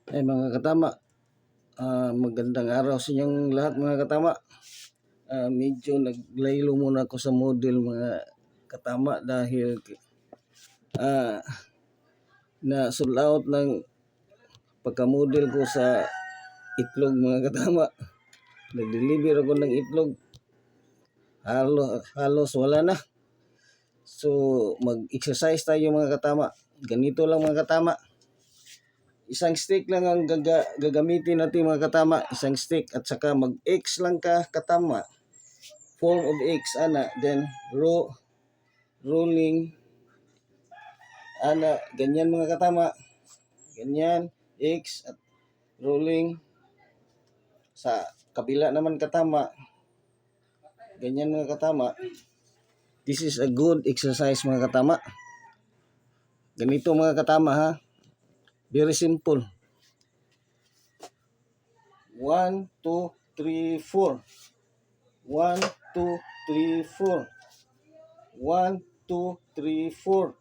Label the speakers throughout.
Speaker 1: Ay mga katama, magandang araw sa inyong lahat mga katama. Medyo naglaylo muna ako sa model mga katama dahil na sold out ng pagka-model ko sa itlog mga katama. Nag-deliver ako ng itlog, halos wala na. So mag-exercise tayo mga katama. Ganito lang mga katama. Isang stick lang ang gagamitin natin mga katama. Isang stick at saka mag-X lang ka katama. Form of X ana. Then rolling ana. Ganyan mga katama. Ganyan. X at rolling. Sa kabila naman katama. Ganyan mga katama. This is a good exercise mga katama. Ganito mga katama ha. Very simple. 1, 2, 3, 4. 1, 2, 3, 4. 1, 2, 3, 4.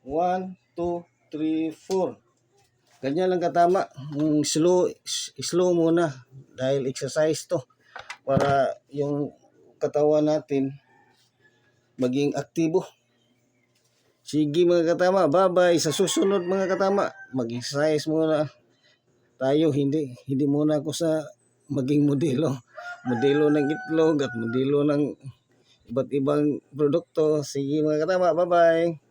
Speaker 1: 1, 2, 3, 4. Ganyan lang katama. Slow muna dahil exercise to para yung katawan natin maging aktibo. Sige mga katama, bye-bye. Sa susunod mga katama, mag-exercise muna tayo. Hindi muna ako sa maging modelo ng itlog at modelo ng iba't ibang produkto. Sige mga katama, bye-bye.